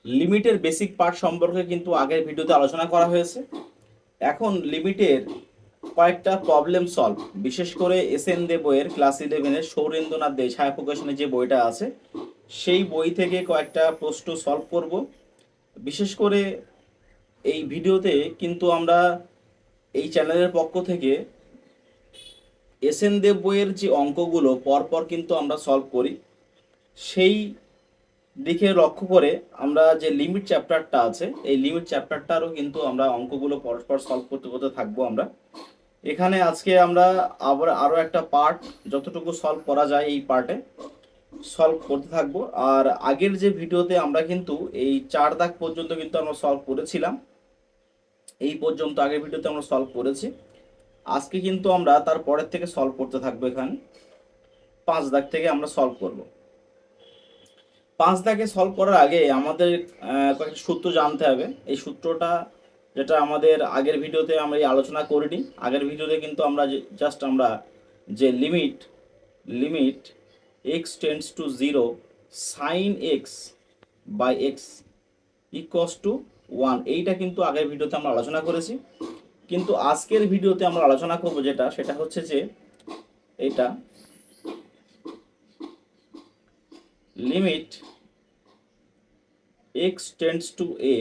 লিমিটের basic part সম্পর্কে কিন্তু আগের ভিডিওতে আলোচনা করা হয়েছে। এখন লিমিটের কয়েকটা প্রবলেম সলভ, বিশেষ করে এসএন দে বইয়ের ক্লাস 11-এর সৌরেন্দ্রনাথ দে ছায়া প্রকাশনের যে বইটা আছে সেই বই থেকে কয়েকটা প্রশ্ন সলভ করব। বিশেষ করে এই ভিডিওতে কিন্তু আমরা এই চ্যানেলের পক্ষ থেকে এসএন দেব বইয়ের যে অঙ্কগুলো পরপর কিন্তু আমরা সলভ করি, সেই দিকে লক্ষ্য করে আমরা যে লিমিট চ্যাপ্টারটা আছে এই লিমিট চ্যাপ্টারটারও কিন্তু আমরা অঙ্কগুলো পরস্পর সলভ করতে করতে থাকবো। আমরা এখানে আজকে আমরা আবার আরও একটা পার্ট যতটুকু সলভ করা যায় এই পার্টে সলভ করতে থাকবো। আর আগের যে ভিডিওতে আমরা কিন্তু এই 4 দাগ পর্যন্ত কিন্তু আমরা সলভ করেছিলাম, এই পর্যন্ত আগের ভিডিওতে আমরা সলভ করেছি। আজকে কিন্তু আমরা তার পরের থেকে সলভ করতে থাকবো। এখানে 5 দাগ থেকে আমরা সলভ করব। 5 দাগে সলভ করার আগে আমাদের কয়েকটা সূত্র জানতে হবে। এই সূত্রটা যেটা আমাদের আগের ভিডিওতে আমরা এই আলোচনা করিনি। আগের ভিডিওতে কিন্তু আমরা জাস্ট আমরা যে limit x tends to 0 sine x by x equals to 1, এইটা কিন্তু আগের ভিডিওতে আমরা আলোচনা করেছি। কিন্তু আজকের ভিডিওতে আমরা আলোচনা করব যেটা, সেটা হচ্ছে যে এইটা limit x tends to a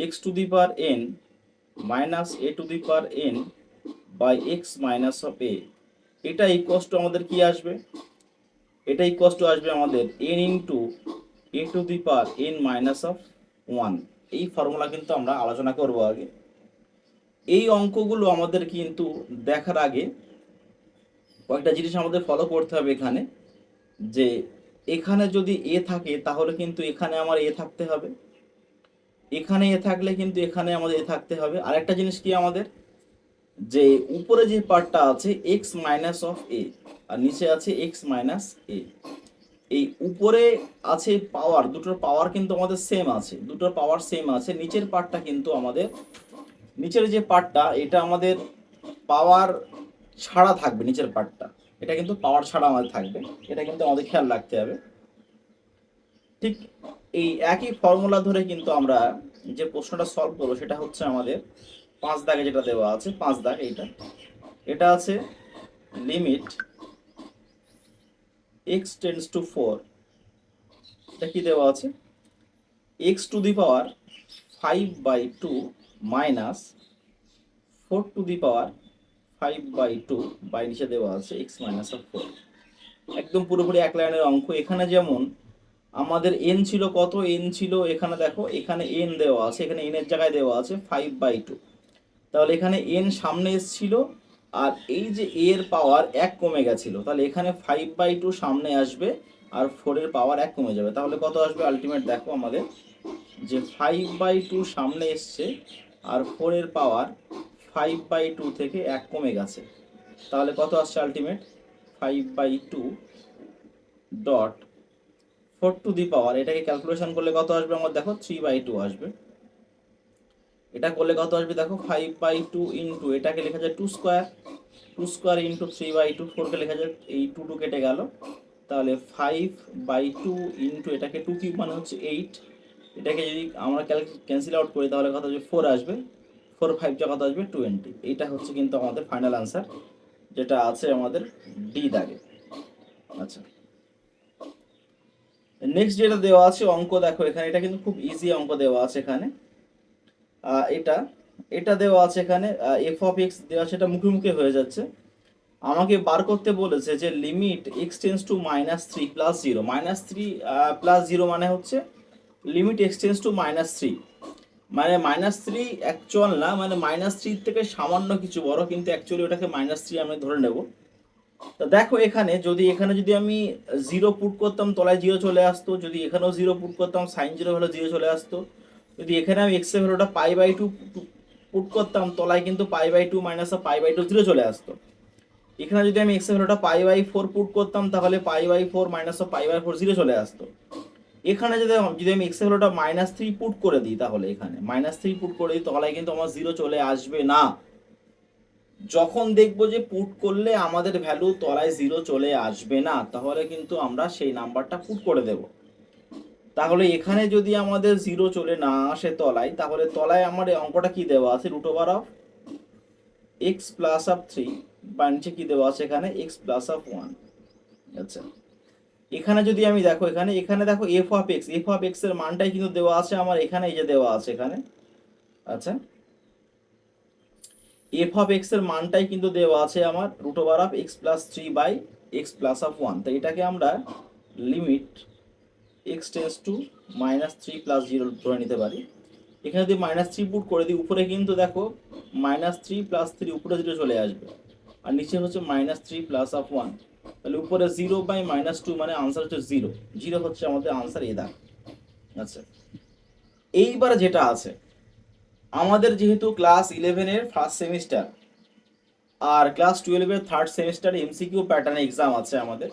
x to the power n minus a to the power n by x minus of a, এটা ইকুয়ালস টু আমাদের কি আসবে? এটা ইকুয়ালস টু আসবে আমাদের n into a to the power n minus of 1। এই formula কিন্তু আমরা আলোচনা করব আগে। এই অঙ্কগুলো আমাদের কিন্তু দেখার আগে কয়েকটা জিনিস আমাদের ফলো করতে হবে এখানে, যে এখানে যদি এ থাকে তাহলে কিন্তু এখানে আমার এ থাকতে হবে, এখানে এ থাকলে কিন্তু এখানে আমাদের এ থাকতে হবে। আরেকটা জিনিস কি আমাদের, যে উপরে যে পার্টটা আছে এক্স মাইনাস অফ এ আর নিচে আছে এক্স মাইনাস এ, এই উপরে আছে পাওয়ার, দুটোর পাওয়ার কিন্তু আমাদের সেম আছে, দুটোর পাওয়ার সেম আছে। নিচের পার্টটা কিন্তু আমাদের, নিচের যে পার্টটা এটা আমাদের পাওয়ার ছাড়া থাকবে। নিচের পার্টটা এটা কিন্তু পাওয়ার ছাড়া আমাদের থাকবে, এটা কিন্তু আমাদের খেয়াল রাখতে হবে। ঠিক এই একই ফর্মুলা ধরে কিন্তু আমরা যে প্রশ্নটা সলভ করবো সেটা হচ্ছে আমাদের 5 দাগে যেটা দেওয়া আছে। 5 দাগ এটা আছে লিমিট x টেন্ডস টু 4, এটা কি দেওয়া আছে x to the power 5/2 minus 4 to the power 5/2 by নিচে দেওয়া আছে x মাইনাস অফ 4। একদম পুরোপুরি এক লাইনের অঙ্ক। এখানে যেমন আমাদের n ছিল কত, n ছিল এখানে দেখো, এখানে n দেওয়া আছে, এখানে n এর জায়গায় দেওয়া আছে 5/2, তাহলে এখানে n সামনে এসেছিল আর এই যে a এর পাওয়ার 1 কমে গেছিল, তাহলে এখানে 5/2 সামনে আসবে আর 4 এর পাওয়ার 1 কমে যাবে। তাহলে কত আসবে আলটিমেট দেখো আমাদের, যে 5/2 সামনে এসছে আর 4 এর পাওয়ার 5/2 থেকে 1 কমে গেছে, তাহলে কত আসছে আলটিমেট 5/2 ডট 4 টু দি পাওয়ার, এটাকে ক্যালকুলেশন করলে কত আসবে আমার দেখো 3/2 আসবে। এটা করলে কত আসবে দেখো 5/2 ইন্টু এটাকে লেখা যায় 2 স্কোয়ার ইন্টু 3/2, 4কে লেখা যায়, এই 2 কেটে গেল, তাহলে 5/2 ইন্টু এটাকে 2 কিউব মানে হচ্ছে 8, এটাকে যদি আমরা ক্যান্সেল আউট করি তাহলে কত আসবে 4 আসবে, 4 5 যা কত আসবে 20। এইটা হচ্ছে কিন্তু আমাদের ফাইনাল আনসার যেটা আছে আমাদের ডি দাগে। আচ্ছা, নেক্সট যেটা দেওয়া আছে অঙ্ক দেখো এখানে, এটা কিন্তু খুব ইজি অঙ্ক দেওয়া আছে এখানে। এটা এটা দেওয়া আছে এখানে এফ অফ এক্স দেওয়া, সেটা মুখে মুখে হয়ে যাচ্ছে। আমাকে বার করতে বলেছে যে limit x tends to -3 plus 0, -3 plus 0 মানে হচ্ছে লিমিট এক্স টেন্স টু -3, মানে -3 অ্যাকচুয়াল না, মানে -3 থেকে সামান্য কিছু বড়, কিন্তু অ্যাকচুয়ালি ওটাকে -3 আমি ধরে নেব। তো দেখো এখানে যদি আমি 0 পুট করতাম তলায় 0 চলে আসতো, যদি এখানেও 0 পুট করতাম সাইন 0 হলে 0 চলে আসতো, যদি এখানে আমি এক্স এর ভ্যালুটা π/2 পুট করতাম তলায় কিন্তু π/2 মাইনাস π/2 0 চলে আসতো। এখানে যদি আমি এক্স এর ভ্যালুটা π/4 পুট করতাম তাহলে π/4 মাইনাস π/4 0 চলে আসতো। এখানে যদি আমি এক্স এর ভ্যালুটা -3 পুট করে দিই তাহলে এখানে -3 পুট করে দিই তলায় কিন্তু আমার 0 চলে আসবে না। যখন দেখবো যে পুট করলে আমাদের ভ্যালু তলায় 0 চলে আসবে না তাহলে কিন্তু আমরা সেই নাম্বারটা পুট করে দেব। তাহলে এখানে যদি আমাদের 0 চলে না আসে তলায়, তাহলে তলায় আমার এই অঙ্কটা কি দেওয়া আছে, root over of x plus of 3, বা নিচে কি দেওয়া আছে এখানে এক্স প্লাস অফ 1। আচ্ছা, এখানে যদি আমি দেখো, এখানে দেখো এফ অফ এক্স এর মানটাই কিন্তু দেওয়া আছে আমার এখানে, এই যে দেওয়া আছে এখানে। আচ্ছা, এফ অফ এক্স এর মানটাই কিন্তু দেওয়া আছে আমার root over of x plus 3 by x plus of 1। তো এটাকে আমরা limit x tends to -3 plus 0 ধরে নিতে পারি। এখানে যদি -3 পুট করে দিই, উপরে কিন্তু দেখো -3 প্লাস 3 উপরে 0 চলে আসবে, আর নিচে হচ্ছে -3 প্লাস অফ 1। তাহলে উপরে 0 বাই -2 মানে আনসার হচ্ছে 0। 0 হচ্ছে আমাদের আনসার এ দাগ। আচ্ছা, এইবারে যেটা আছে আমাদের, যেহেতু ক্লাস 11-এর ফার্স্ট সেমিস্টার আর ক্লাস 12-এর থার্ড সেমিস্টারে এমসিকিউ প্যাটার্ন এক্সাম আছে আমাদের।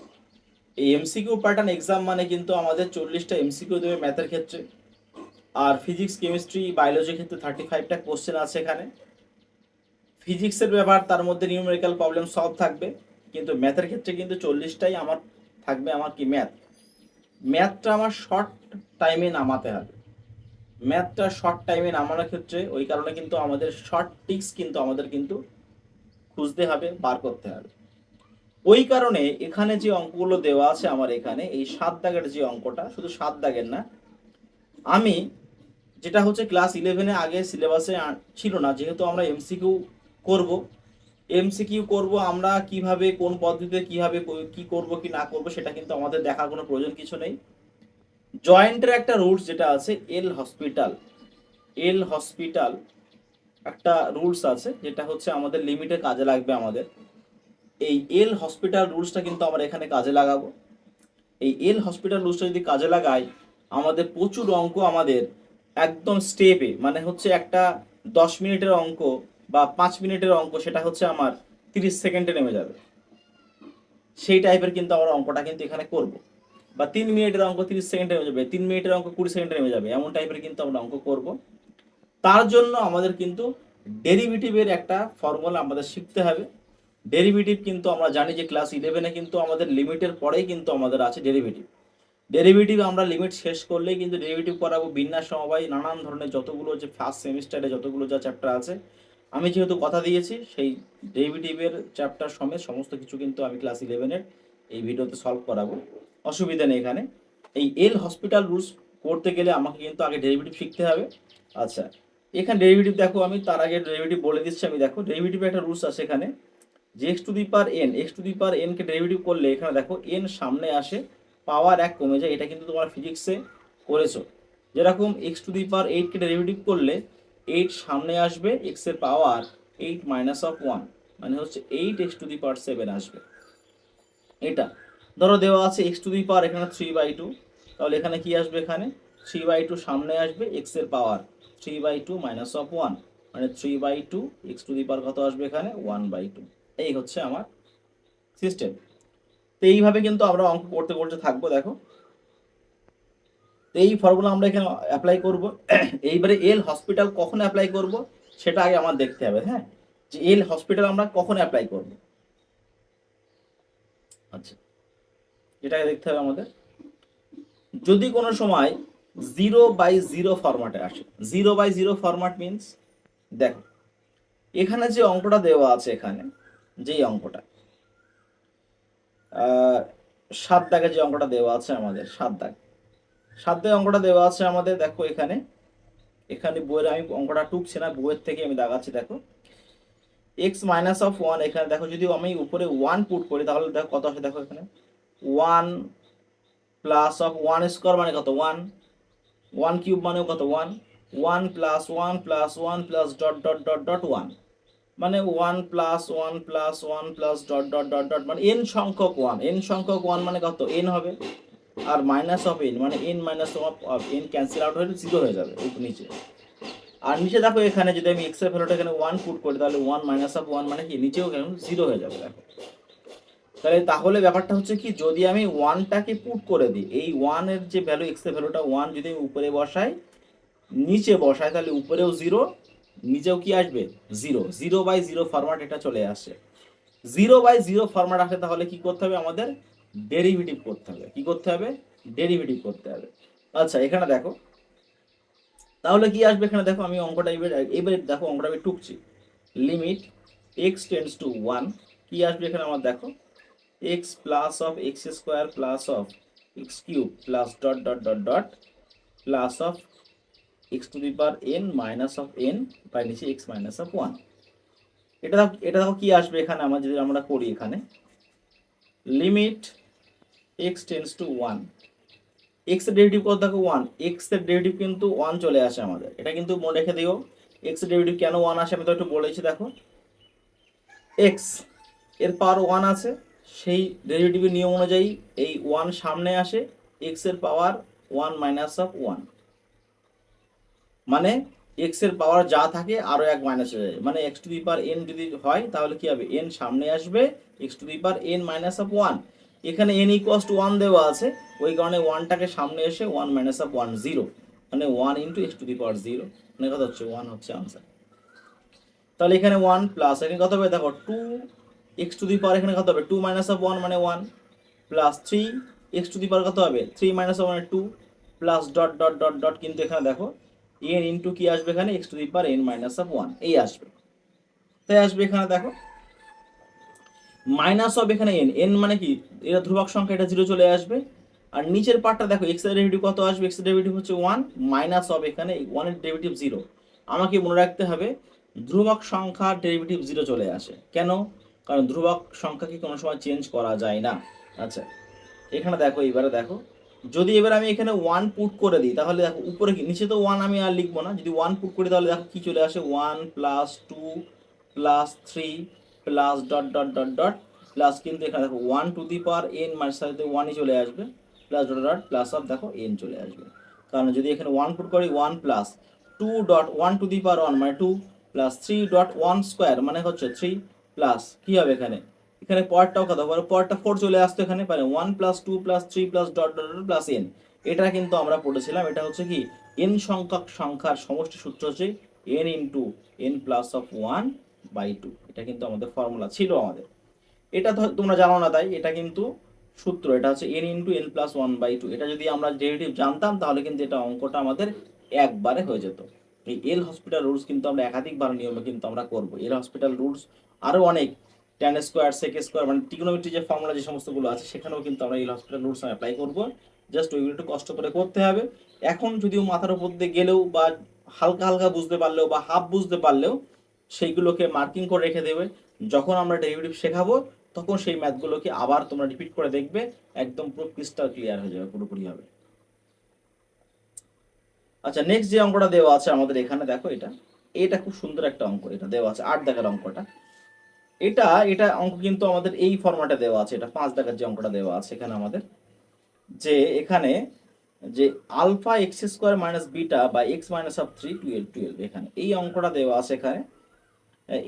এই এমসিকিউ প্যাটার্ন এক্সাম মানে কিন্তু আমাদের 40টা এমসিকিউ দেবে ম্যাথের ক্ষেত্রে, আর ফিজিক্স কেমিস্ট্রি বায়োলজির ক্ষেত্রে 35টা কোশ্চেন আছে এখানে। ফিজিক্সের ব্যাপার, তার মধ্যে নিউমেরিক্যাল প্রবলেম সলভ থাকবে, কিন্তু ম্যাথের ক্ষেত্রে কিন্তু 40টাই আমার থাকবে আমার কি ম্যাথটা আমার শর্ট টাইমে নামাতে হবে। ম্যাথটা শর্ট টাইমে নামানোর ক্ষেত্রে ওই কারণে কিন্তু আমাদের শর্ট টিক্স কিন্তু আমাদের কিন্তু খুঁজতে হবে, বার করতে হবে। ওই কারণে এখানে যে অঙ্কগুলো দেওয়া আছে আমার এখানে, এই 7 দাগের যে অঙ্কটা, শুধু 7 দাগের না, আমি যেটা হচ্ছে ক্লাস 11-এ আগে সিলেবাসে ছিল না, যেহেতু আমরা এমসিকিউ করব আমরা কিভাবে, কোন পদ্ধতিতে কিভাবে কি করব কি না করব সেটা কিন্তু আমাদের দেখার কোনো প্রয়োজন কিছু নেই। জয়েন্টের একটা রুলস যেটা আছে এল হসপিটাল একটা রুলস আছে, যেটা হচ্ছে আমাদের লিমিটে কাজে লাগবে আমাদের। এই এল হসপিটাল রুলসটা কিন্তু আমরা এখানে কাজে লাগাবো। এই এল হসপিটাল রুলসটা যদি কাজে লাগাই, আমাদের প্রচুর অঙ্ক আমাদের একদম স্টেপে, মানে হচ্ছে একটা 10 মিনিটের অঙ্ক বা 5 মিনিটের অঙ্ক, সেটা হচ্ছে আমার 30 সেকেন্ডে নেমে যাবে। সেই টাইপের কিন্তু আমরা অঙ্কটা কিন্তু এখানে করব। বা 3 মিনিটের অঙ্ক 30 সেকেন্ডে নেমে যাবে, 3 মিনিটের অঙ্ক 20 সেকেন্ডে নেমে যাবে, এমন টাইপের কিন্তু আমরা অঙ্ক করব। তার জন্য আমাদের কিন্তু ডেরিভেটিভের একটা ফর্মুলা আমাদের শিখতে হবে। ডেরিভেটিভ কিন্তু আমরা জানি যে ক্লাস 11-এ কিন্তু আমাদের লিমিটের পরেই কিন্তু আমাদের আছে ডেরিভেটিভ আমরা লিমিট শেষ করলেই কিন্তু ডেরিভেটিভ করাবো, বিন্যাস সমবায়, নানান ধরনের যতগুলো যে ফার্স্ট সেমিস্টারে যতগুলো যা চ্যাপ্টার আছে, আমি যেহেতু কথা দিয়েছি সেই ডেরিভেটিভের চ্যাপ্টার সমেত সমস্ত কিছু কিন্তু আমি ক্লাস 11-এর এই ভিডিওতে সলভ করাবো, অসুবিধা নেই এখানে। এই এল হসপিটাল রুলস করতে গেলে আমাকে কিন্তু আগে ডেরিভেটিভ শিখতে হবে। আচ্ছা, এখানে ডেরিভেটিভ দেখো, আমি তার আগে ডেরিভেটিভ বলে দিচ্ছি। আমি দেখো ডেরিভেটিভ একটা রুলস আছে এখানে, যে x to the power N K derivative করলে এখানে দেখো এন সামনে আসে, পাওয়ার 1 কমে যায়। এটা কিন্তু তোমরা ফিজিক্সে করেছো। যেরকম x to the power 8 K derivative করলে 8 সামনে আসবে, এক্স এর পাওয়ার 8 মাইনাস অফ 1, মানে হচ্ছে 8 এক্স টু দি পাওয়ার 7 আসবে। এটা ধরো দেওয়া আছে এক্স টু দি পাওয়ার এখানে 3/2, তাহলে এখানে কি আসবে, এখানে 3/2 সামনে আসবে, এক্স এর পাওয়ার 3/2 মাইনাস অফ 1, মানে 3/2 এক্স টু দি পাওয়ার কত আসবে এখানে 1/2। এই হচ্ছে আমার সিস্টেম। তো এইভাবে কিন্তু আমরা অঙ্ক করতে করতে থাকবো। দেখো, তো এই ফর্মুলা আমরা এখানে অ্যাপ্লাই করব। এইবারে এল হসপিটাল কখন অ্যাপ্লাই করব সেটা আগে আমার দেখতে হবে। হ্যাঁ, যে এল হসপিটাল আমরা কখন অ্যাপ্লাই করব, আচ্ছা এটাকে দেখতে হবে আমাদের। যদি কোনো সময় 0/0 ফরম্যাটে আসে, 0/0 ফরম্যাট মিনস, দেখো এখানে যে অঙ্কটা দেওয়া আছে, এখানে যেই অঙ্কটা 7 দাগে যে অঙ্কটা দেওয়া আছে আমাদের, 7 দাগে অঙ্কটা দেওয়া আছে আমাদের। দেখো এখানে বইয়ের, আমি অঙ্কটা টুকছি না, বইয়ের থেকে আমি দাগাচ্ছি। দেখো এক্স মাইনাস অফ 1, এখানে দেখো যদি আমি উপরে 1 পুট করি তাহলে দেখো কত আসে। দেখো এখানে 1 প্লাস অফ 1 স্কোয়ার মানে কত 1, 1 কিউব মানেও কত 1, 1 plus 1 plus 1 plus dot dot dot dot 1, মানে 1 plus 1 plus 1 plus dot dot dot dot, মানে n সংখ্যক 1 মানে কত n হবে, আর মাইনাস অফ n মানে n minus of n cancel out হয়ে 0 হয়ে যাবে এই নিচে। আর নিচে দেখো এখানে যদি আমি x এর ভ্যালুটা এখানে 1 পুট করি, তাহলে 1 মাইনাস অফ 1 মানে কি নিচেও 0 হয়ে যাবে। দেখো তাহলে ব্যাপারটা হচ্ছে কি, যদি আমি 1টাকে পুট করে দিই, এই 1 এর যে ভ্যালু, x এর ভ্যালুটা 1 যদি আমি উপরে বসাই নিচে বসাই, তাহলে উপরেও 0 নিচেও কি আসবে 0। 0/0 ফরম্যাট এটা চলে আসে। 0/0 ফরম্যাট আসে, তাহলে কি করতে হবে আমাদের, ডেরিভেটিভ করতে হবে। কি করতে হবে, ডেরিভেটিভ করতে হবে। আচ্ছা এখানে দেখো, তাহলে কি আসবে এখানে দেখো, আমি অঙ্কটা এবার দেখো অঙ্কটা আমি টুকছি। Limit x tends to one, কি আসবে এখানে আমার দেখো, x plus of x square plus of x cube plus dot dot dot dot plus of x to the power n minus of n by নিচে এক্স মাইনাস অফ ওয়ান। এটা দেখো কি আসবে এখানে, আমরা যদি আমরা করি এখানে limit x tends to one, x এর ডেরিভেটিভ কত দেখো ওয়ান, এক্স এর ডেরিভেটিভ কিন্তু ওয়ান চলে আসে আমাদের, এটা কিন্তু মনে রেখে দিও। এক্স এর ডেরিভেটিভ কেন ওয়ান আসে আমি তো একটু বলেছি, দেখো এক্স এর পাওয়ার ওয়ান আছে, সেই ডেরিভেটিভের নিয়ম অনুযায়ী এই ওয়ান সামনে আসে, এক্স এর power one minus of one, মানে এক্স এর পাওয়ার যা থাকে আরো এক মাইনাস হয়ে যায়, মানে x to the power n যদি হয় তাহলে কি হবে, এন সামনে আসবে, x to the power n minus of one. এখানে এন ইকুয়ালস টু ওয়ান দেওয়া আছে, ওই কারণে ওয়ানটাকে সামনে এসে one minus of one zero, মানে one into x to the power zero, মানে কত হচ্ছে ওয়ান হচ্ছে আনসার। তাহলে এখানে ওয়ান প্লাস এখানে কত হবে দেখো two x to the power, এখানে কত হবে টু মাইনাস অফ ওয়ান মানে one, plus three x to the power কত হবে three minus of one two, plus dot dot dot dot, কিন্তু এখানে দেখো এন ইন্টু কি আসবে এখানে x to the power n minus of one এই আসবে। তাই আসবে এখানে দেখো মাইনাস অফ এখানে এন, এন মানে কি এটা ধ্রুবক সংখ্যা, এটা জিরো চলে আসবে। আর নিচের পার্টটা দেখো এক্স এর ডেরিভেটিভ কত আসবে, এক্স এর ডেরিভেটিভ হচ্ছে ওয়ান, মাইনাস অফ এখানে ওয়ানের ডেরিভেটিভ জিরো। আমাকে মনে রাখতে হবে ধ্রুবক সংখ্যার ডেরিভেটিভ জিরো চলে আসে কেন, কারণ ধ্রুবক সংখ্যাকে কোনো সময় চেঞ্জ করা যায় না। আচ্ছা এখানে দেখো এবারে দেখো, যদি এবার আমি এখানে ওয়ান পুট করে দিই তাহলে দেখো উপরে কি, নিচে তো ওয়ান আমি আর লিখবো না, যদি ওয়ান পুট করি তাহলে দেখো কি চলে আসে one plus two plus three plus dot dot dot dot plus, কিন্তু এখানে দেখো one to the power n মাঝে সাথে ওয়ানই চলে আসবে, plus dot dot plus of দেখো এন চলে আসবে। কারণ যদি এখানে ওয়ান পুট করি one plus two dot one to the power one মানে two, plus three dot one square মানে হচ্ছে থ্রি, প্লাস কি হবে এখানে, এখানে পরেরটাও কত হবে, পরেরটা ফোর চলে আসতো এখানে, মানে one plus two plus three plus dot dot dot plus n. এটা কিন্তু আমরা পড়েছিলাম, এটা হচ্ছে কি এন সংখ্যক সংখ্যার সমষ্টি সূত্র হচ্ছে n into n plus of one by two, এটা কিন্তু আমাদের ফর্মুলা ছিল আমাদের। এটা তো তোমরা জানো না, তাই এটা কিন্তু সূত্র, এটা হচ্ছে n into n plus one by two. এটা যদি আমরা ডেরিভেটিভ জানতাম তাহলে কিন্তু এটা অঙ্কটা আমাদের একবারে হয়ে যেত। এই এল হসপিটাল রুলস কিন্তু আমরা একাধিকবার নিয়মে কিন্তু আমরা করবো, এল হসপিটাল রুলস আরও অনেক, ট্যান স্কোয়ার সেক স্কোয়ার মানে ট্রিগোনোমেট্রি যে ফর্মুলা যে সমস্তগুলো আছে সেখানেও কিন্তু আমরা এল হসপিটাল রুলস অ্যাপ্লাই করবো, জাস্ট ওইগুলো একটু কষ্ট করে করতে হবে। এখন যদিও মাথার উপর দিয়ে গেলেও বা হালকা হালকা বুঝতে পারলেও বা হাফ বুঝতে পারলেও সেইগুলোকে মার্কিং করে রেখে দেবে, যখন আমরা ডেরিভেটিভ শেখাবো তখন সেই ম্যাথগুলোকে আবার তোমরা রিপিট করে দেখবে, একদম পুরো ক্রিস্টাল ক্লিয়ার হয়ে যাবে, পুরোপুরি হবে। আচ্ছা নেক্সট যে অঙ্কটা দেওয়া আছে আমাদের এখানে দেখো, এটা এটা খুব সুন্দর একটা অঙ্ক, এটা দেওয়া আছে 8 দাগের অঙ্কটা। এটা এটা অঙ্ক কিন্তু আমাদের এই ফরম্যাটে দেওয়া আছে, এটা 5 দাগের যে অঙ্কটা দেওয়া আছে এখানে আমাদের, যে এখানে যে alpha x square minus beta বা x minus of three twelve twelve, এখানে এই অঙ্কটা দেওয়া আছে এখানে।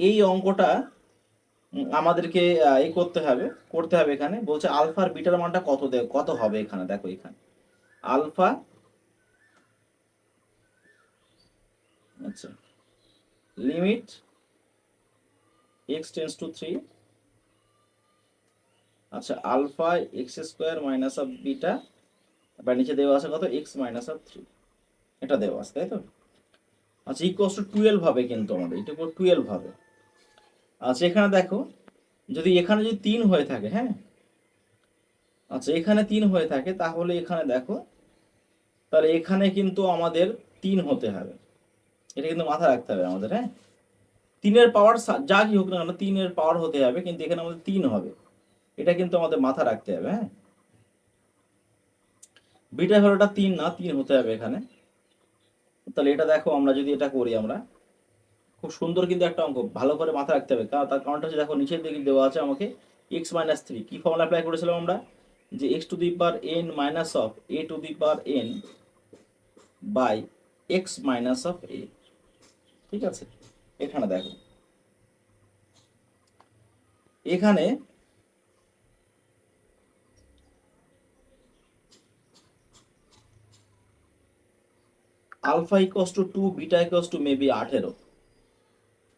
এই অঙ্কটা আমাদেরকে এই করতে হবে এখানে বলছে আলফার বিটার মানটা কত হবে, এখানে দেখো এখানে আলফা, আচ্ছা limit x tends to three, আচ্ছা alpha x square minus of beta বা নিচে দেওয়া আছে কত এক্স মাইনাস অফ থ্রি, এটা দেওয়া আছে তাই তো। আচ্ছা ইকুয়ালস টু টুয়েলভ হবে কিন্তু আমাদের, এটা টুয়েলভ হবে। আচ্ছা এখানে দেখো যদি এখানে যদি 3 হয়ে থাকে, হ্যাঁ আচ্ছা এখানে 3 হয়ে থাকে তাহলে এখানে দেখো, তাহলে এখানে কিন্তু আমাদের 3 হতে হবে, এটা কিন্তু মাথায় রাখতে হবে আমাদের, হ্যাঁ 3-এর পাওয়ার যা কি হোক না কেন 3-এর পাওয়ার হতে হবে, কিন্তু এখানে আমাদের 3 হবে, এটা কিন্তু আমাদের মাথা রাখতে হবে, হ্যাঁ বিটা ভ্যালুটা 3 না 3 হতে হবে এখানে। তাহলে এটা দেখো আমরা যদি এটা করি, আমরা খুব সুন্দর কিন্তু একটা অঙ্ক, ভালো করে মাথা রাখতে হবে, কারণ তার কারণটা হচ্ছে দেখো নিচের দিকে দেওয়া আছে আমাকে এক্স মাইনাস থ্রি, কি ফর্মুলা অ্যাপ্লাই করেছিলাম আমরা, যে x to the power n minus of a to the power n by x minus of a, ঠিক আছে। এখানে দেখো এখানে alpha equals to two beta equals to maybe 18,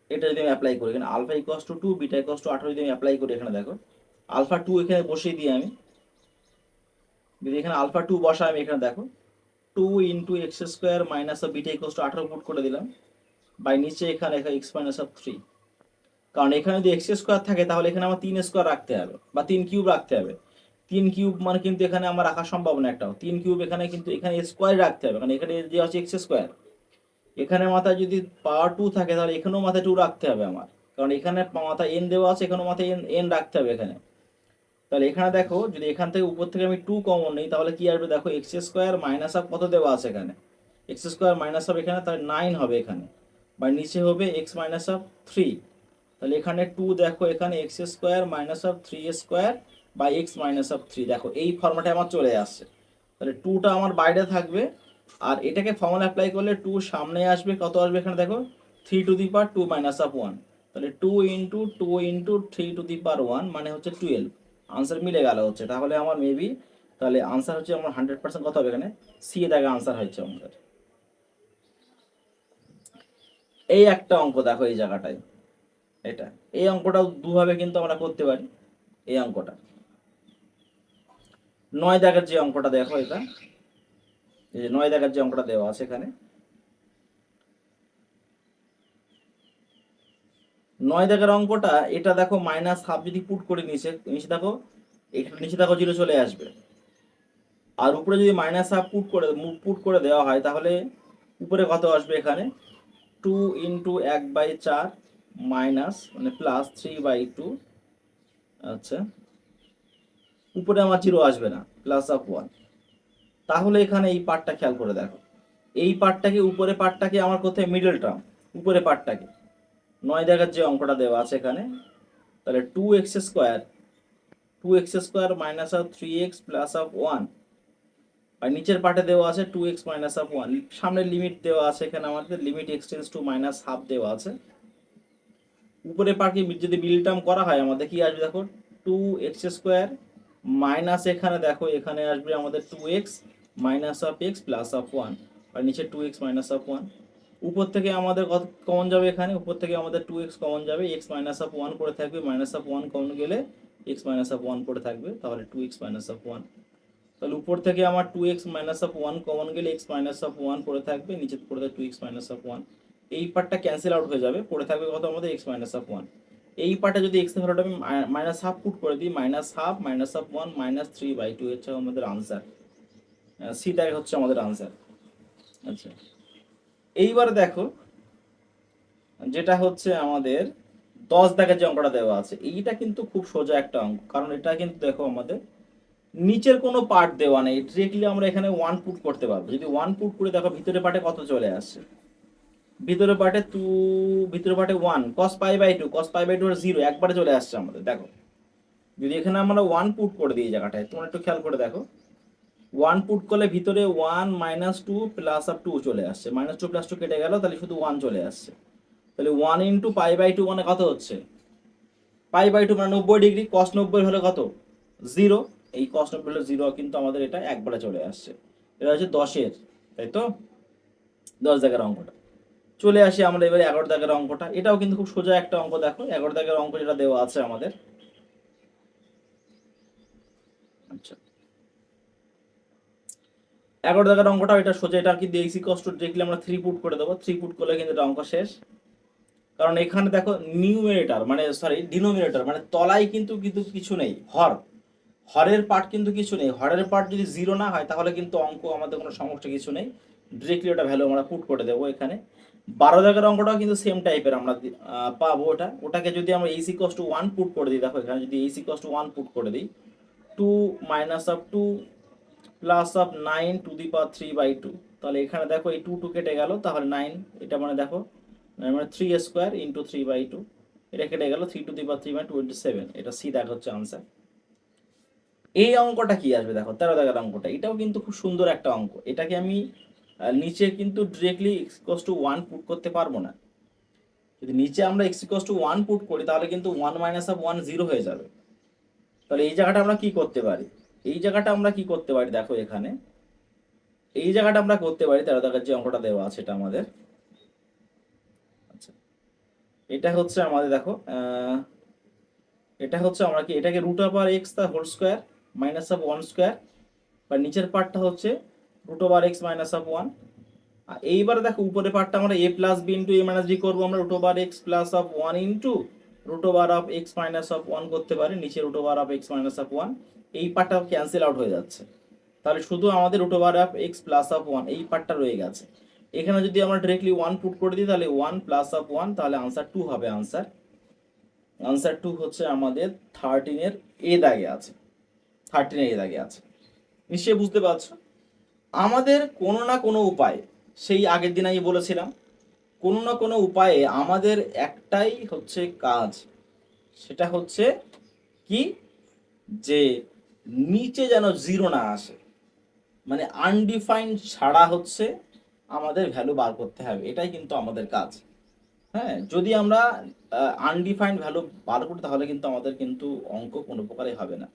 এটা যদি আমি অ্যাপ্লাই করি এখানে alpha equals to two beta equals to 18 যদি আমি অ্যাপ্লাই করি, এখানে দেখো আলফা 2 এখানে বসিয়ে দিই আমি, যদি এখানে আলফা 2 বসাই আমি, এখানে দেখো two into x square minus of beta equal to 18 put করে দিলাম, বাই নিচে এখানে এক্স মাইনাস অফ 3। কারণ এখানে যদি এক্স স্কোয়ার থাকে তাহলে এখানে আমার 3 স্কোয়ার রাখতে হবে বা 3 কিউব রাখতে হবে। 3 কিউব মানে কিন্তু এখানে আমার রাখা সম্ভব না একটাও। 3 কিউব এখানে কিন্তু এখানে স্কোয়ার রাখতে হবে, কারণ এখানে যে হচ্ছে এক্স স্কোয়ার, এখানে মাথায় যদি পাওয়ার 2 থাকে তাহলে এখানেও মাথায় 2 রাখতে হবে আমার, কারণ এখানে মাথায় এন দেওয়া আছে, এখানেও মাথায় এন রাখতে হবে এখানে। তাহলে এখানে দেখো যদি এখান থেকে উপর থেকে আমি 2 কমন নিই তাহলে কি আসবে দেখো, এক্স স্কোয়ার মাইনাস অফ কত দেওয়া আছে এখানে, এক্স স্কোয়ার মাইনাস অফ এখানে তাহলে 9 হবে এখানে, বা নিচে হবে এক্স মাইনাস অফ 3। তাহলে এখানে 2 দেখো, এখানে x square minus of 3 square বা এক্স মাইনাস অফ 3, দেখো এই ফর্মেটে আমার চলে আসছে। তাহলে 2টা আমার বাইরে থাকবে, আর এটাকে ফর্মুলা অ্যাপ্লাই করলে 2 সামনে আসবে, কত আসবে এখানে দেখো 3 two the power 2 minus of 1। তাহলে 2 ইন্টু 2 ইন্টু 3 টু দি পাওয়ার 1 মানে হচ্ছে 12। আনসার মিলে গেল হচ্ছে, তাহলে আমার মেবি তাহলে আনসার হচ্ছে আমার 100% কত হবে এখানে, সি দাগে আনসার হচ্ছে আমাদের। এই একটা অঙ্ক দেখো এই জায়গাটায়, এটা এই অঙ্কটাও দুভাবে কিন্তু আমরা করতে পারি। এই অঙ্কটা 9 দাগের যে অঙ্কটা দেখো, এটা এই যে 9 দাগের যে অঙ্কটা দেওয়া আছে এখানে, 9 দাগের অঙ্কটা এটা দেখো মাইনাস হাফ যদি পুট করে নিচে নিচে দেখো, এখানে নিচে দেখো 0 চলে আসবে, আর উপরে যদি মাইনাস হাফ পুট করে দেওয়া হয় তাহলে উপরে কত আসবে এখানে 2 ইন্টু 1/4 মাইনাস মানে প্লাস 3/2। আচ্ছা, উপরে আমার 0 আসবে না, প্লাস অফ 1। তাহলে এখানে এই পার্টটা খেয়াল করে দেখো, এই পার্টটাকে উপরে পার্টটাকে আমার কোথায় মিডল টার্ম, উপরে পার্টটাকে 9 দাগের যে অঙ্কটা দেওয়া আছে এখানে, তাহলে 2x square minus of 3x plus of 1, আর নিচের পার্টে দেওয়া আছে 2x মাইনাস অফ 1, সামনের লিমিট দেওয়া আছে এখানে আমাদের, limit x tends to minus half দেওয়া আছে। উপরে পার্টকে যদি মিডল টার্ম করা হয় আমাদের কি আসবে দেখো, 2x স্কোয়ার মাইনাস এখানে দেখো এখানে আসবে আমাদের 2x minus of x plus of 1, আর নিচে 2x মাইনাস অফ 1। উপর থেকে আমাদের কত কমন যাবে এখানে, উপর থেকে আমাদের 2x কমন যাবে, x মাইনাস অফ 1 করে থাকবে, মাইনাস অফ 1 কমন গেলে x মাইনাস অফ 1 করে থাকবে, তাহলে 2x মাইনাস অফ 1। তাহলে উপর থেকে আমার 2x মাইনাস অফ 1 কমন গেলে x মাইনাস অফ 1 পড়ে থাকবে, নিচে পড়ে থাকবে 2x মাইনাস অফ 1। এই পার্টটা ক্যান্সেল আউট হয়ে যাবে, পড়ে থাকবে কত আমাদের x মাইনাস অফ 1। এই পার্টে যদি x এর ভ্যালুটা আমি মাইনাস হাফ পুট করে দিই, minus half minus of 1 minus 3/2 হচ্ছে আমাদের আনসার, সি দাগ হচ্ছে আমাদের আনসার। আচ্ছা, এইবার দেখো যেটা হচ্ছে আমাদের 10 দাগের যে অঙ্কটা দেওয়া আছে, এইটা কিন্তু খুব সোজা একটা অঙ্ক, কারণ এটা কিন্তু দেখো আমাদের নিচের কোনো পার্ট দেওয়া নেই, ডিরেক্টলি আমরা এখানে 1 পুট করতে পারবো। যদি 1 পুট করে দেখো ভিতরে পার্টে কত চলে আসছে, ভিতরে পার্টে 2, ভিতরে পার্টে 1 cos π/2, cos π/2 এর 0 একবারে চলে আসছে আমাদের। দেখো যদি এখানে আমরা 1 পুট করে দিই এই জায়গাটায়, তোমরা একটু খেয়াল করে দেখো, 1 পুট করলে ভিতরে 1 মাইনাস 2 প্লাস অফ 2 চলে আসছে, মাইনাস 2 প্লাস 2 কেটে গেল, তাহলে শুধু 1 চলে আসছে। তাহলে 1 ইন্টু π/2 মানে কত হচ্ছে, π/2 মানে 90 ডিগ্রি, cos 90 হলে কত 0, এই cos 90 হলে 0 কিন্তু আমাদের এটা একবারে চলে আসছে। এটা হচ্ছে 10-এর, তাই তো 10 দাগের অঙ্কটা। চলে আসি আমরা এবারে 11 দাগের অঙ্কটা, এটাও কিন্তু খুব সোজা একটা অঙ্ক। দেখো 11 দাগের অঙ্ক যেটা দেওয়া আছে আমাদের, আচ্ছা 11 দাগের অঙ্কটা এটা সোজা, এটা কি দেখছি কষ্ট দেখলে আমরা 3 পুট করে দেবো, 3 পুট করলে কিন্তু এটা অঙ্ক শেষ। কারণ এখানে দেখো নিউমেরেটর মানে সরি ডিনোমিনেটর মানে তলায় কিন্তু কিন্তু কিছু নেই, হরের পার্ট কিন্তু কিছু নেই। হরের পার্ট যদি 0 না হয় তাহলে কিন্তু অঙ্ক আমাদের কোনো সমস্যা কিছু নেই, ডিরেক্টলি ওটা ভ্যালু আমরা পুট করে দেবো এখানে। 12 দাগের অঙ্কটাও কিন্তু সেম টাইপের আমরা পাবো, ওটাকে যদি আমরা এইচ ইকুয়ালস টু 1 পুট করে দিই, দেখো এখানে যদি এইচ ইকুয়ালস টু 1 পুট করে দিই, 2 minus of 2 plus of 9 to the power 3/2, তাহলে এখানে দেখো এই 2 কেটে গেল, তাহলে 9, এটা মানে দেখো মানে 3 স্কোয়ার ইন্টু 3/2, এটা কেটে গেল 3 টু দি পাওয়ার 3 মানে 27, এটা সি দাগ হচ্ছে আনসার। এই অঙ্কটা কি আসবে দেখো 13 দাগের অঙ্কটা, এটাও কিন্তু খুব সুন্দর একটা অঙ্ক। এটাকে আমি নিচে কিন্তু directly x equals to 1 put করতে পারবো না। যদি নিচে আমরা x ইকুয়ালস টু 1 পুট করি তাহলে কিন্তু 1 মাইনাস অফ 1 0 হয়ে যাবে। তাহলে এই জায়গাটা আমরা কি করতে পারি, এই জায়গাটা আমরা কি করতে পারি দেখো এখানে, এই জায়গাটা আমরা করতে পারি 13 দাগের যে অঙ্কটা দেওয়া আছে এটা আমাদের। আচ্ছা, এটা হচ্ছে আমাদের দেখো এটা হচ্ছে আমরা কি এটাকে রুট অফ আর x the whole square minus of 1 square, বা নিচের পার্টটা হচ্ছে root over x minus of one. আর এইবার দেখো উপরের পার্টটা আমরা a plus b into a minus b করবো আমরা root over x plus of one into root over of x minus of one করতে পারি, নিচে root over of x minus of one. এই পার্টটা ক্যান্সেল আউট হয়ে যাচ্ছে, তাহলে শুধু আমাদের root over of x plus of one এই পার্টটা রয়ে গেছে। এখানে যদি আমরা ডিরেক্টলি ওয়ান পুট করে দিই তাহলে ওয়ান প্লাস অফ ওয়ান, তাহলে আনসার টু হবে। আনসার টু হচ্ছে আমাদের 13-এর এ দাগে আছে, 13-এর এ দাগে আছে। নিশ্চয়ই বুঝতে পারছো আমাদের কোনো না কোনো উপায়ে, সেই আগের দিন আমি বলেছিলাম, কোনো না কোনো উপায়ে আমাদের একটাই হচ্ছে কাজ, সেটা হচ্ছে কি, যে নিচে যেন জিরো না আসে, মানে আনডিফাইন্ড ছাড়া হচ্ছে আমাদের ভ্যালু বার করতে হবে, এটাই কিন্তু আমাদের কাজ। হ্যাঁ, যদি আমরা আনডিফাইন্ড ভ্যালু বার করি তাহলে কিন্তু আমাদের কিন্তু অঙ্ক কোনো প্রকারই হবে না।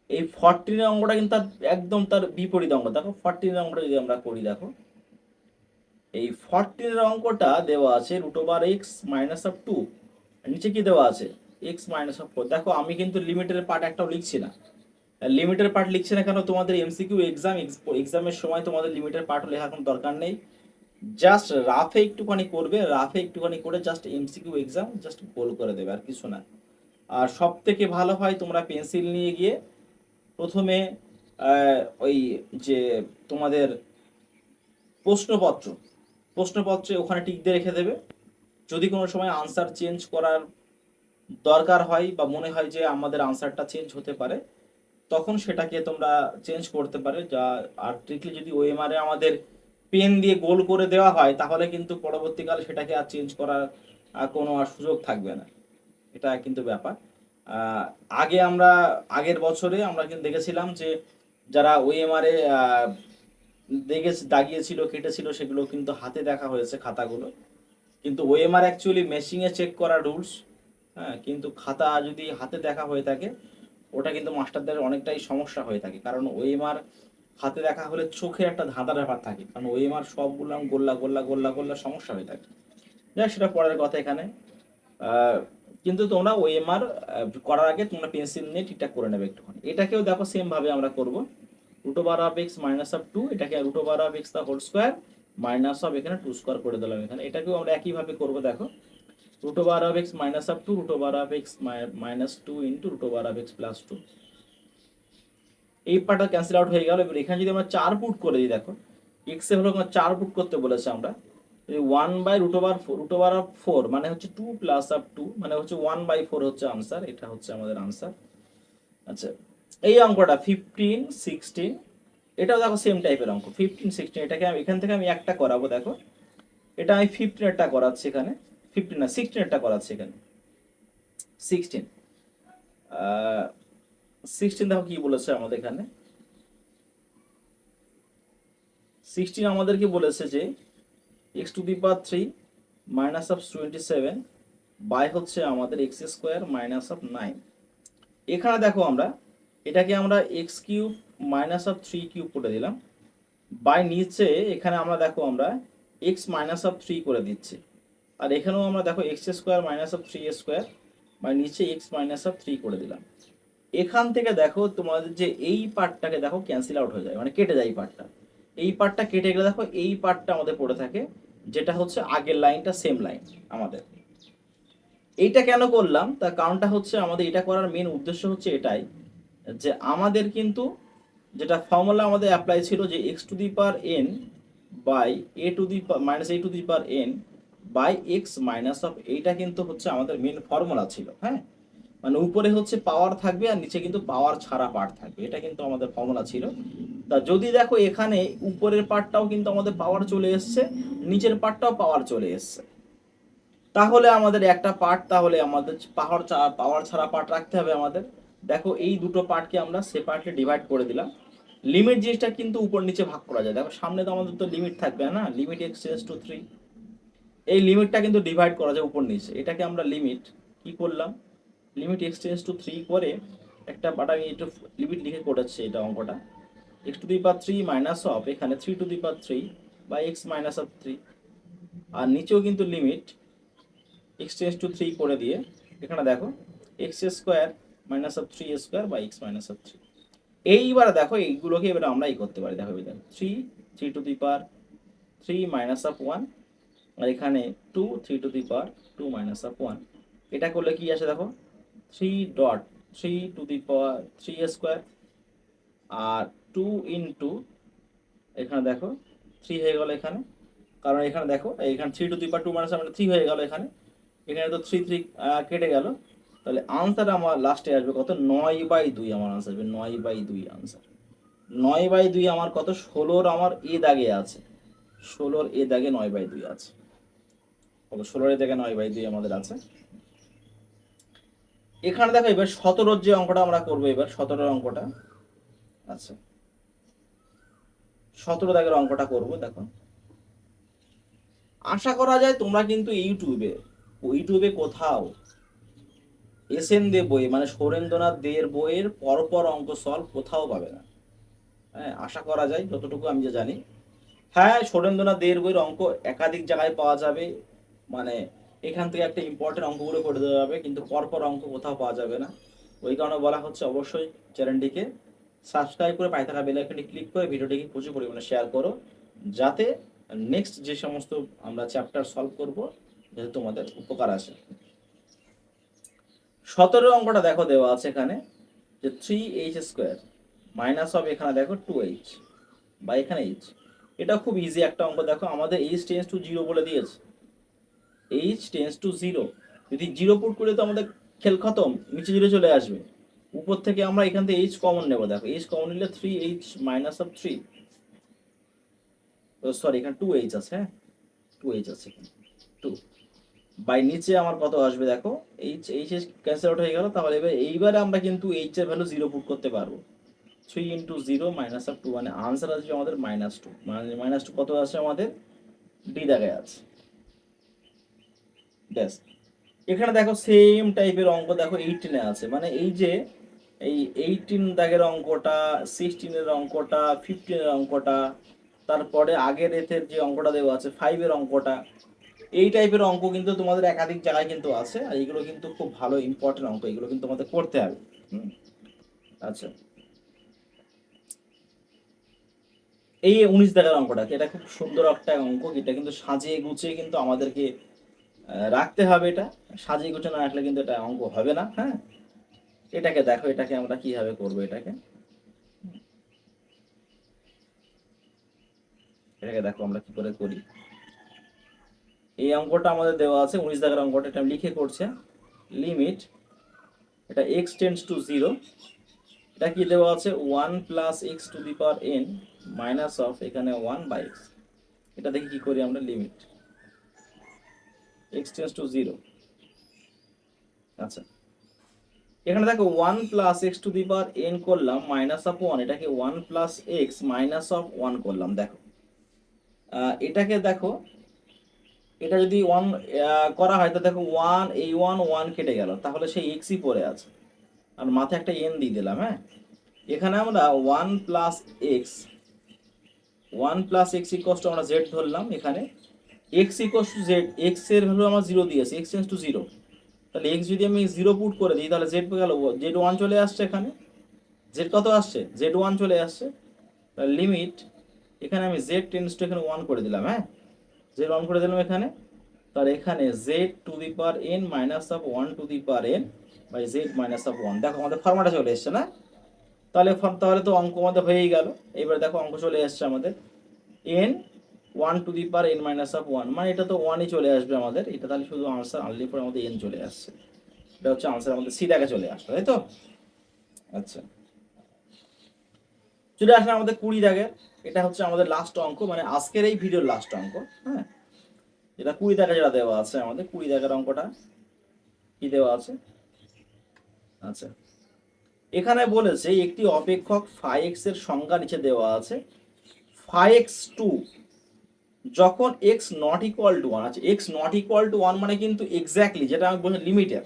এই 14 অঙ্কটা কিন্তু একদম তার বিপরীত অঙ্ক। দেখো 14 অঙ্কটা যদি আমরা করি, দেখো এই 14 অঙ্কটা দেওয়া আছে root over x minus of two, নিচে কি দেওয়া আছে এক্স মাইনাস অফ ফোর। দেখো আমি কিন্তু লিমিটের পার্ট একটাও লিখছি না। লিমিটের পার্ট লিখছি না কেন, তোমাদের এমসিকিউ এক্সামের সময় তোমাদের লিমিটের পার্ট লেখার কোনো দরকার নেই। জাস্ট রাফে একটুখানি করবে, রাফে একটুখানি করে জাস্ট এমসিকিউ এক্সাম জাস্ট গোল করে দেবে, আর কিছু না। আর সব থেকে ভালো হয় তোমরা পেন্সিল নিয়ে গিয়ে প্রথমে ওই যে তোমাদের প্রশ্নপত্রে ওখানে টিক দিয়ে রেখে দেবে। যদি কোনো সময় আনসার চেঞ্জ করার দরকার হয় বা মনে হয় যে আমাদের আনসারটা চেঞ্জ হতে পারে, তখন সেটাকে তোমরা চেঞ্জ করতে পারে। যা আর ট্রিকলি যদি ওএমআরে আমাদের পেন দিয়ে গোল করে দেওয়া হয় তাহলে কিন্তু পরবর্তীকালে সেটাকে আর চেঞ্জ করার কোনো আর সুযোগ থাকবে না, এটা কিন্তু ব্যাপার। আহ, আগে আমরা আগের বছরে আমরা কিন্তু দেখেছিলাম যে যারা ওএমআরে দাগিয়েছিল কেটেছিল সেগুলো কিন্তু হাতে দেখা হয়েছে খাতাগুলো, কিন্তু ওএমআর অ্যাকচুয়ালি মেশিনে চেক করা রুলস। হ্যাঁ, কিন্তু খাতা যদি হাতে দেখা হয়ে থাকে ওটা কিন্তু মাস্টারদের অনেকটাই সমস্যা হয়ে থাকে, কারণ ওএমআর হাতে দেখা হলে চোখে একটা ধাঁধার ব্যাপার থাকে, কারণ ওএমআর সবগুলো গোল্লা গোল্লা গোল্লা গোল্লা সমস্যা হয়ে থাকে। যাক, সেটা পরের কথা এখানে। আহ, কিন্তু তোমরা ওএমআর করার আগে তোমরা পেন্সিল নিয়ে ঠিকঠাক করে নেবে একটুখানি। এটাকেও দেখো সেম ভাবে আমরা করব, root over of x minus of two, এটাকে root over of x the whole square minus of এখানে টু স্কোয়ার করে দিলাম এখানে, এটাকেও আমরা একইভাবে করবো। দেখো root over of x minus of two root over of x minus two into root over of x plus two, এই পার্টটা ক্যান্সেল আউট হয়ে গেল। এবার এখানে যদি আমরা 4 পুট করে দিই, দেখো এক্স এর হলো 4 পুট করতে বলেছে আমরা, one by root over of four মানে হচ্ছে টু প্লাস অফ টু, মানে হচ্ছে 1/4 হচ্ছে আনসার, এটা হচ্ছে আমাদের আনসার। আচ্ছা, এই অঙ্কটা 15, 16, এটাও দেখো সেম টাইপের অঙ্ক 15, 16, এটাকে আমি এখান থেকে আমি একটা করাবো। দেখো এটা আমি 15-এরটা করাচ্ছি এখানে, 15 না 16-এরটা করাচ্ছি এখানে। 16 16 দেখো কি বলেছে আমাদের এখানে। 16 আমাদের কি বলেছে যে x to the power 3 minus of 27 by হচ্ছে আমাদের এক্স স্কোয়ার মাইনাস অফ 9। এখানে দেখো আমরা এটাকে আমরা x cube minus of 3 cube করে দিলাম, বাই নিচে এখানে আমরা দেখো আমরা এক্স মাইনাস অফ 3 করে দিচ্ছি, আর এখানেও আমরা দেখো x square minus of 3 square by নিচে এক্স মাইনাস অফ 3 করে দিলাম। এখান থেকে দেখো তোমাদের যে এই পার্টটাকে দেখো ক্যান্সেল আউট হয়ে যায়, মানে কেটে যায় এই পার্টটা। এই পার্টটা কেটে গেলে দেখো এই পার্টটা আমাদের পড়ে থাকে, যেটা হচ্ছে আগের লাইনটা সেম লাইন আমাদের। এইটা কেন করলাম তার কারণটা হচ্ছে আমাদের এটা করার মেন উদ্দেশ্য হচ্ছে এটাই, যে আমাদের কিন্তু যেটা ফর্মুলা আমাদের অ্যাপ্লাই ছিল যে x to the power n by a to the minus a to the power n by x minus of, এইটা কিন্তু হচ্ছে আমাদের মেন ফর্মুলা ছিল। হ্যাঁ, মানে উপরে হচ্ছে পাওয়ার থাকবে আর নিচে কিন্তু পাওয়ার ছাড়া পার্ট থাকবে, এটা কিন্তু আমাদের ফর্মুলা ছিল। তা যদি দেখো এখানে উপরের পার্টটাও কিন্তু আমাদের পাওয়ার চলে এসছে, নিচের পার্টটাও পাওয়ার চলে এসছে, তাহলে আমাদের একটা পার্ট, তাহলে আমাদের পাওয়ার ছাড়া পার্ট রাখতে হবে আমাদের। দেখো এই দুটো পার্টকে আমরা সেপারেটলি ডিভাইড করে দিলাম। লিমিট জিনিসটা কিন্তু উপর নিচে ভাগ করা যায়, দেখো সামনে তো আমাদের তো লিমিট থাকবে না, লিমিট এক্স টেন্ডস টু 3, এই লিমিটটা কিন্তু ডিভাইড করা যায় উপর নিচে। এটাকে আমরা লিমিট কি করলাম, লিমিট এক্স টেন্ডস টু 3 করে একটা পার্ট আমি একটু লিমিট লিখে করেছি এটা অঙ্কটা, x to the power 3 minus of এখানে 3 টু দি পাওয়ার 3 বা এক্স মাইনাস অফ 3, আর নিচেও কিন্তু লিমিট এক্স টেন্ডস টু 3 করে দিয়ে এখানে দেখো x square minus of 3 square বা এক্স মাইনাস অফ 3। এইবার দেখো এইগুলোকে এবার আমরা করতে পারি, দেখো দেখো 3 মাইনাস অফ 1, আর এখানে 2 3 এটা করলে কি আসে দেখো 3 আর 2 এখানে দেখো 3 হয়ে গেল এখানে, কারণ এখানে দেখো এখানে 3 হয়ে গেল এখানে, এখানে তো 3 কেটে গেল, তাহলে আনসার আমার লাস্টে আসবে কত 9/2, আমার আনসার আসবে 9/2 আনসার। 9/2 আমার কত 16 আমার এ দাগে আছে, 16 এ দাগে 9/2 আছে, কত 16 এ দাগে 9/2 আমাদের আছে। এখানে দেখো এবার 17 যে অঙ্কটা আমরা করবো, এবার 17 অঙ্কটা, আচ্ছা 17 দাগের অঙ্কটা করব। দেখো আশা করা যায় তোমরা কিন্তু ইউটিউবে কোথাও এসএন দে বই মানে সুরেন্দ্রনাথ দের বইয়ের পরপর অঙ্ক সলভ কোথাও পাবে না। হ্যাঁ, আশা করা যায় যতটুকু আমি যে জানি। হ্যাঁ, সুরেন্দ্রনাথ দের বইয়ের অঙ্ক একাধিক জায়গায় পাওয়া যাবে, মানে এখান থেকে একটা ইম্পর্টেন্ট অঙ্কগুলো করে দেওয়া যাবে, কিন্তু পরপর অঙ্ক কোথাও পাওয়া যাবে না। ওই কারণে বলা হচ্ছে অবশ্যই চ্যানেলটিকে সাবস্ক্রাইব করে পাশে থাকা বেল আইকনটি ক্লিক করে ভিডিওটিকে প্রচুর পরিমাণে শেয়ার করো, যাতে নেক্সট যে সমস্ত আমরা চ্যাপ্টার সলভ করব যাতে তোমাদের উপকার আসে। 17 অঙ্কটা দেখো দেওয়া আছে এখানে যে 3h² মাইনাস অফ এখানে দেখো 2h বা এখানে h, এটা খুব ইজি একটা অঙ্ক। দেখো আমাদের h টেন্স টু 0 বলে দিয়েছে, h টেন্স টু 0, যদি 0 পুট করে তো আমাদের খেল খতম, নিচে 0 চলে আসবে। উপর থেকে আমরা এখান থেকে h কমন নেব, দেখো h কমন নিলে 3h মাইনাস অফ 3, সরি এখানে 2h আছে, হ্যাঁ 2h আছে এখানে 2 বাই নিচে আমার কত আসবে দেখো h ক্যান্সেল আউট হয়ে গেল। তাহলে এইবারে আমরা কিন্তু h এর ভ্যালু 0 পুট করতে পারবো, 3 × 0 মাইনাস অফ 2, মানে আনসার আসবে আমাদের -2, মানে -2 কত আছে আমাদের ডি দাগে আছে। ব্যাস, এখানে দেখো সেম টাইপের অঙ্ক দেখো 18 এ আছে, মানে এই যে এই 18 দাগের অঙ্কটা, 16 এর অঙ্কটা, 15 এর অঙ্কটা, তারপরে আগের এতের যে অঙ্কটা দেওয়া আছে 5 এর অঙ্কটা, এই টাইপের অঙ্ক কিন্তু তোমাদের একাধিক জায়গায় কিন্তু আছে, আর এইগুলো কিন্তু খুব ভালো ইম্পর্টেন্ট অঙ্ক, এগুলো কিন্তু তোমাদের করতে হবে। আচ্ছা, এই 19 দাগের অঙ্কটা, এটা খুব সুন্দর একটা অঙ্ক, এটা কিন্তু সাজিয়ে গুছিয়ে কিন্তু আমাদেরকে রাখতে হবে, এটা সাজিয়ে গুছিয়ে না রাখলে কিন্তু এটা অঙ্ক হবে না। হ্যাঁ, এটাকে দেখো, এটাকে আমরা কিভাবে করবো, এটাকে দেখো আমরা কি করে করি। এই অঙ্কটা আমাদের দেওয়া আছে 19 দাগের অঙ্কটা, এটা লিখে করছে লিমিট, এটা x টেন্ডস টু 0, এটা কি দেওয়া আছে 1 + x⁴n মাইনাস অফ এখানে 1/x, এটা দেখি কি করি আমরা, লিমিট x টেন্ডস টু 0। আচ্ছা, এখানে দেখো 1 + x⁴n করলাম মাইনাস অফ 1, এটাকে 1 + x মাইনাস অফ 1 করলাম। দেখো এটাকে দেখো, এটা যদি 1 করা হয় তো দেখো 1 এই 1 কেটে গেল, তাহলে সেই xই পড়ে আছে, আর মাথায় একটা n দিয়ে দিলাম। হ্যাঁ, এখানে আমরা 1 + x আমরা z ধরলাম, এখানে x z, x এর ভ্যালু আমার 0 দিয়েছে, x টেন্ডস টু 0, তাহলে x যদি আমি 0 পুট করে দিই তাহলে z গেল z1 চলে আসছে, এখানে z কত আসছে, z1 চলে আসছে। তাহলে লিমিট এখানে আমি z টেন্ডস টু এখানে 1 করে দিলাম, হ্যাঁ z1 করে দিলাম এখানে, তাহলে এখানে z⁴n minus of 1⁴n by z minus of 1, দেখো আমাদের ফর্মাটা চলে এসছে না, তাহলে তো অঙ্ক আমাদের হয়েই গেল। এবার দেখো অঙ্ক চলে এসছে আমাদের n 1⁴n মাইনাস অফ 1, মানে এটা তো 1ই চলে আসবে আমাদের, এটা তাহলে শুধু আনসার আনলি পরে আমাদের n চলে আসছে, এটা হচ্ছে আনসার আমাদের সি দাগে চলে আসলো, তাই তো। আচ্ছা, চলে আসলে আমাদের 20 দাগের, এটা হচ্ছে আমাদের লাস্ট অঙ্ক, মানে আজকের এই ভিডিওর লাস্ট অঙ্ক। হ্যাঁ, এটা 20 দাগে যেটা দেওয়া আছে আমাদের, 20 দাগের অঙ্কটা কি দেওয়া আছে। আচ্ছা, এখানে বলেছে একটি অপেক্ষক φx এর সংজ্ঞা নিচে দেওয়া আছে, φx2 যখন x নট ইকুয়াল টু 1 আছে, x নট ইকুয়াল টু 1 মানে কিন্তু এক্স্যাক্টলি যেটা আমি বলছি লিমিটের,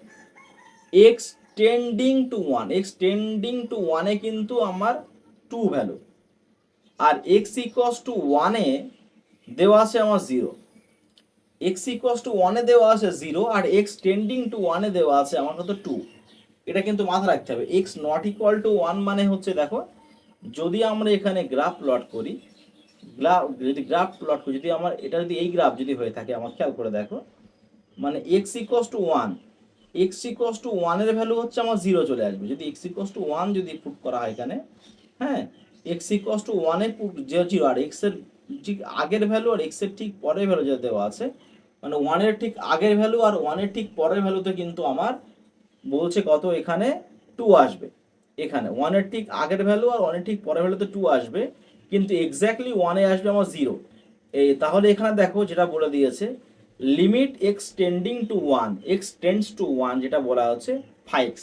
x tending to 1, x tending to 1 এ কিন্তু আমার 2 ভ্যালু, আর x ইকুয়ালস টু 1 এ দেওয়া আছে আমার 0, x ইকুয়ালস টু 1 এ দেওয়া আছে 0, আর x টেন্ডিং টু 1 এ দেওয়া আছে আমার কত 2, এটা কিন্তু মাথায় রাখতে হবে। x নট ইকুয়াল টু 1 মানে হচ্ছে দেখো যদি আমরা এখানে গ্রাফ প্লট করি, যদি আমার এটা যদি এই গ্রাফ যদি হয়ে থাকে, আমার খেয়াল করে দেখো, মানে x equals to one, x equals to ওয়ানের ভ্যালু হচ্ছে আমার জিরো চলে আসবে। যদি এক্স ইকোয়াস টু ওয়ান যদি পুট করা হয় এখানে, হ্যাঁ, এক্স ইকোয়াস টু ওয়ানে পুট যে জিরো, আর এক্স এর ঠিক আগের ভ্যালু আর এক্স এর ঠিক পরের ভ্যালু যেটা দেওয়া আছে, মানে ওয়ানের ঠিক আগের ভ্যালু আর ওয়ানের ঠিক পরের ভ্যালুতে কিন্তু আমার বলছে কত এখানে 2 আসবে। এখানে ওয়ানের ঠিক আগের ভ্যালু আর ওয়ানের ঠিক পরের ভ্যালুতে 2 আসবে, কিন্তু এক্স্যাক্টলি ওয়ানে আসবে আমার 0। এই তাহলে এখানে দেখো যেটা বলে দিয়েছে, limit x tending to one, x tends to one, যেটা বলা হচ্ছে 5x।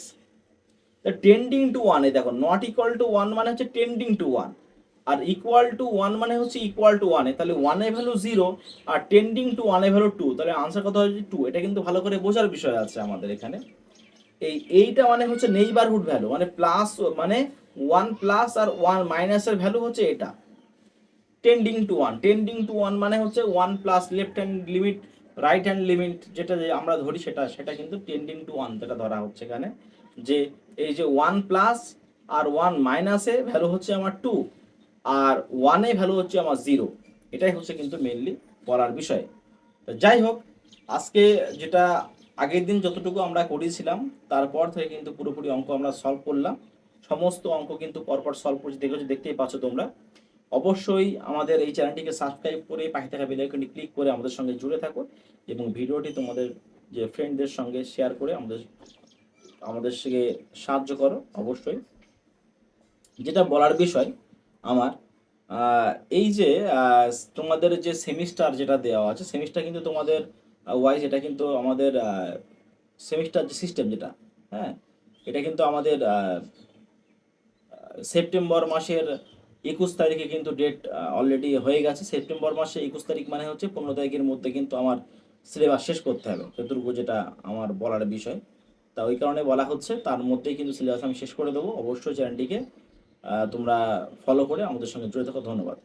টেন্ডিং টু ওয়ানে দেখো, নট ইকুয়াল টু ওয়ান মানে হচ্ছে টেন্ডিং টু ওয়ান, আর ইকুয়াল টু ওয়ান মানে হচ্ছে ইকুয়াল টু ওয়ানে, তাহলে ওয়ানের ভ্যালু 0 আর টেন্ডিং টু ওয়ানের ভ্যালু 2, তাহলে আনসার কত হচ্ছে 2। এটা কিন্তু ভালো করে বোঝার বিষয় আছে আমাদের এখানে। এইটা মানে হচ্ছে নেইবারহুড ভ্যালু, মানে প্লাস, মানে 1 প্লাস আর 1 মাইনাসের ভ্যালু হচ্ছে এটা tending to one. Tending to one মানে হচ্ছে 1 plus left hand limit, right hand limit যেটা যে আমরা ধরি সেটা কিন্তু টেন্ডিং টু ওয়ান যেটা ধরা হচ্ছে এখানে, যে এই যে 1 প্লাস আর 1 মাইনাসে ভ্যালু হচ্ছে আমার 2, আর 1 এ ভ্যালু হচ্ছে আমার 0। এটাই হচ্ছে কিন্তু মেইনলি বলার বিষয়। যাই হোক, আজকে যেটা আগের দিন যতটুকু আমরা করেছিলাম তারপর থেকে কিন্তু পুরোপুরি অঙ্ক আমরা সলভ করলাম। সমস্ত অঙ্ক কিন্তু পরপর সলভ করছি, দেখতেই পাচ্ছ তোমরা। অবশ্যই আমাদের এই চ্যানেলটিকে সাবস্ক্রাইব করে পাশে থাকা বেল আইকনটি ক্লিক করে আমাদের সঙ্গে জুড়ে থাকো, এবং ভিডিওটি তোমাদের যে ফ্রেন্ডদের সঙ্গে শেয়ার করে আমাদের সঙ্গে সাহায্য করো অবশ্যই। যেটা বলার বিষয় আমার, এই যে তোমাদের যে সেমিস্টার যেটা দেওয়া আছে, সেমিস্টার কিন্তু তোমাদের ওয়াইজ, এটা কিন্তু আমাদের সেমিস্টার যে সিস্টেম যেটা, হ্যাঁ, এটা কিন্তু আমাদের সেপ্টেম্বর মাসের 21 তারিখে কিন্তু ডেট অলরেডি হয়ে গেছে। সেপ্টেম্বর মাসে 21 তারিখ মানে হচ্ছে 15 তারিখের মধ্যে কিন্তু আমার সিলেবাস শেষ করতে হবে, যতটুকু যেটা আমার বলার বিষয়। তা ওই কারণে বলা হচ্ছে তার মধ্যেই কিন্তু সিলেবাস আমি শেষ করে দেবো। অবশ্যই চ্যানেলটিকে তোমরা ফলো করে আমাদের সঙ্গে জড়িত থাকো। ধন্যবাদ।